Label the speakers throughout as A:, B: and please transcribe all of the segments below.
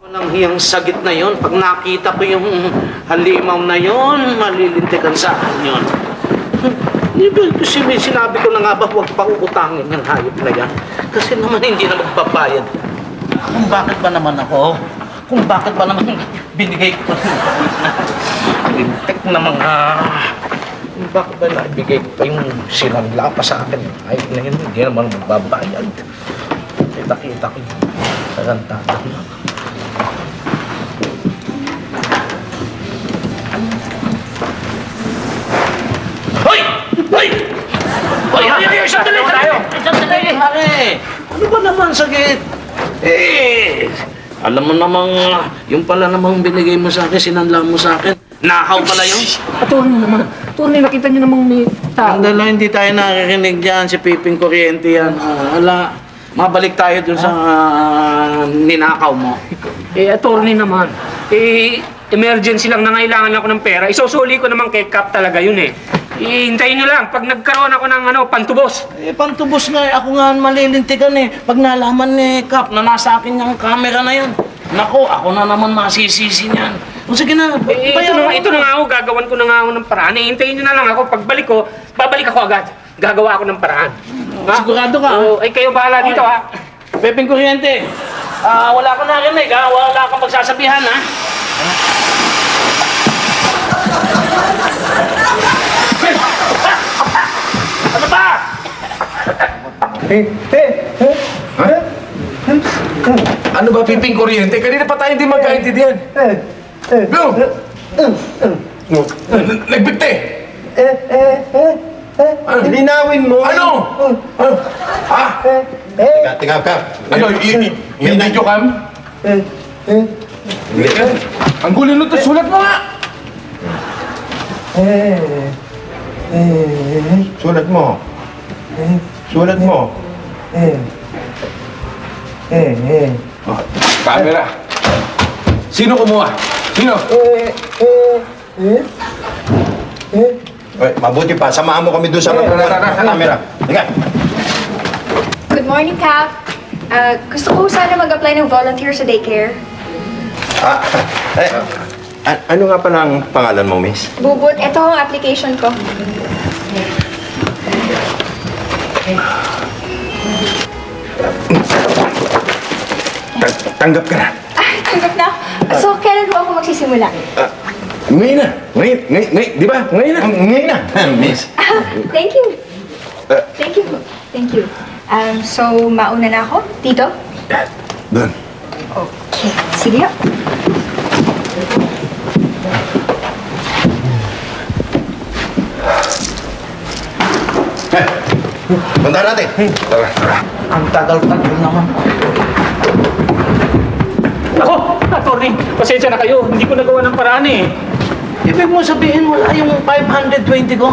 A: Walang hiyang sagit na yon. Pag nakita ko yung halimaw na yon, malilintikan sa akin yun. Kasi sinabi ko na nga ba, huwag pa uutangin yung hayop na yan. Kasi naman hindi na magbabayad. Kung bakit ba naman ako? Kung bakit ba naman binigay ko lintik na mga... Kung bakit ba naibigay ko pa yung sinanla pa sa akin? Ay, na yun, hindi naman magbabayad. Kita-kita ko yung tagantada na. Hoy! Hoy! Hoy! Hoy! Sandali! Sandali! Pare! Ano ba naman sakit? Alam mo namang, yung pala namang binigay mo sa akin, sinanla mo sa akin. Nakaw pala yun.
B: Attorney naman. Attorney, nakita niyo namang may tao.
A: Andala, hindi tayo nakikinig dyan. Si Piping Kuryente yan. Wala. Mabalik tayo dun sa ninakaw mo.
B: Attorney naman. Emergency lang, nangailangan ako ng pera. Isusuli ko naman kay Cap talaga yun hintayin nyo lang. Pag nagkaroon ako ng pantubos.
A: Pantubos nga. Ako nga malilintikan Pag nalaman ni Cap na nasa akin yung camera na yun. Nako, ako na naman masisisi niyan. O sige na,
B: ito na nga ako, gagawan ko na nga ako ng paraan. Hintayin nyo na lang ako, pagbalik ko, babalik ako agad. Gagawa ako ng paraan.
A: Sigurado ka?
B: Ay, kayo bahala dito, ha?
A: Pepeng Kuryente, wala ka narinig, ha? Wala kang pagsasabihan, ha? Ano ba?
C: Ano ba, Piping Kuryente? Kanina pa tayo hindi magkaintindihan. Bill! Nagbigte!
D: Linawin mo.
C: Ano? Ha?
D: Teka, Kap.
C: Ano, yung video cam? Ang gulo nito, sulat mo nga!
D: Sulat mo. Sulat mo.
C: Oh, camera. Sino kumuha? Sino?
D: Mabuti pa, samahan mo kami doon sa camera. Teka.
E: Good morning, Cap. Gusto ko sana mag-apply ng volunteer sa daycare.
D: Ano nga pala ang pangalan mo, miss?
E: Bubut, ito ang application ko.
D: Tanggap ka na.
E: Tanggap na. So, kailan po ako magsisimula?
D: Ngayon na. Ngayon, di ba? Ngayon na. Ngayon na, miss.
E: Thank you. Thank you po. Thank you. So, mauna na ako? Dito?
D: Doon.
E: Okay. Sige.
D: Puntahan natin. Tara, tara.
A: Ang tagal-tagal naman.
B: Ako, attorney, pasensya na kayo. Hindi ko nagawa ng paraan
A: Ibig mo sabihin, wala yung 520 ko?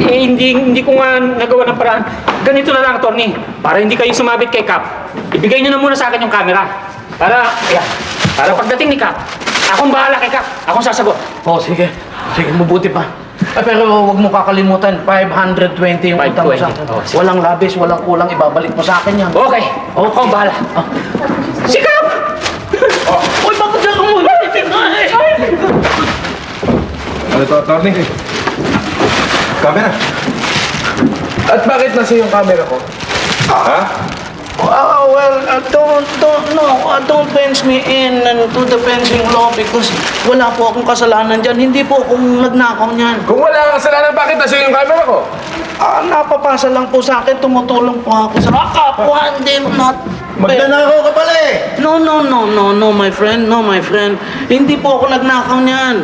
B: hindi ko nga nagawa ng paraan. Ganito na lang, attorney. Para hindi kayo sumabit kay Cap, ibigay nyo na muna sa akin yung camera. Para pagdating ni Cap, akong bahala kay Cap. Akong sasagot.
A: Sige. Sige, mabuti pa. Pero huwag mo kakalimutan, 520 yung utang mo sa akin. Walang labis, walang kulang, ibabalik mo sa akin yan.
B: Okay. Akong bahala. Si Cap!
A: Uy, bakit dyan ka muna?
C: Ano to, attorney?
D: Camera.
C: At bakit nasa yung camera ko? Ha?
A: Don't fence me in to the fencing law because wala po akong kasalanan dyan. Hindi po akong nagnakaw niyan.
C: Kung wala kang kasalanan, bakit nasa yung camera ko?
A: Napapasa lang po sa akin, tumutulong po ako sa kapwa, hindi not...
D: Magnanakaw ka pala
A: No, my friend. No, my friend. Hindi po ako nagnakaw niyan.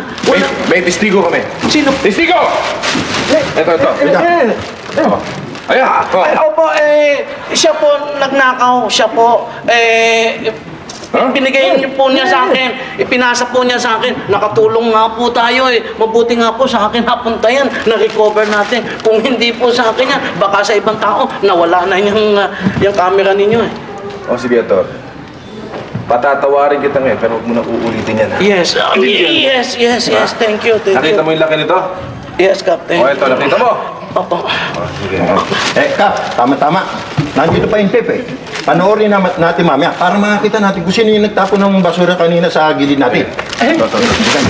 C: May testigo kami.
A: Sino?
C: Testigo! Ito. Oh. Ayan.
A: Opo, siya po nagnakaw. Siya po, binigay niyo po niya sa akin. Ipinasa po niya sa akin. Nakatulong nga po tayo Mabuti nga po sa akin napunta yan. Na-recover natin. Kung hindi po sa akin yan, baka sa ibang tao, nawala na yung camera ninyo
C: O sige, Tor. Patatawarin kita ngayon, pero huwag mo nang uulitin yan.
A: Yes. Thank you.
C: Nakita mo yung laki nito?
A: Yes, Captain.
C: O, ito, nakita mo?
A: Opo.
C: O, sige.
D: Kap, tama-tama. nandito pa yung tape eh. Panoorin natin mamaya para makakita natin kung sino yung nagtapon ng basura kanina sa gilid natin.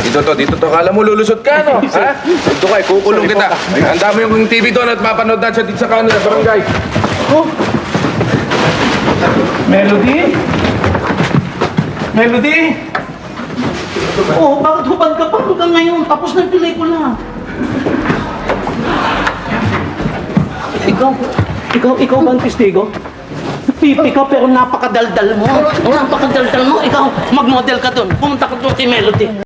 C: Dito to. Kala mo lulusot ka, no? Ha? Dito ka, kukulong kita. Ang dami yung TV doon at mapanood na siya dito sa kanila, barangay.
A: Melody? Melody? Oh, bakit hubad ka pa hanggang ngayon? Tapos na yung pelikula. Ikaw ba ang testigo? Pipi ka pero napakadaldal mo. Napakadaldal mo. Ikaw, mag-model ka doon. Pumunta ka doon kay Melody.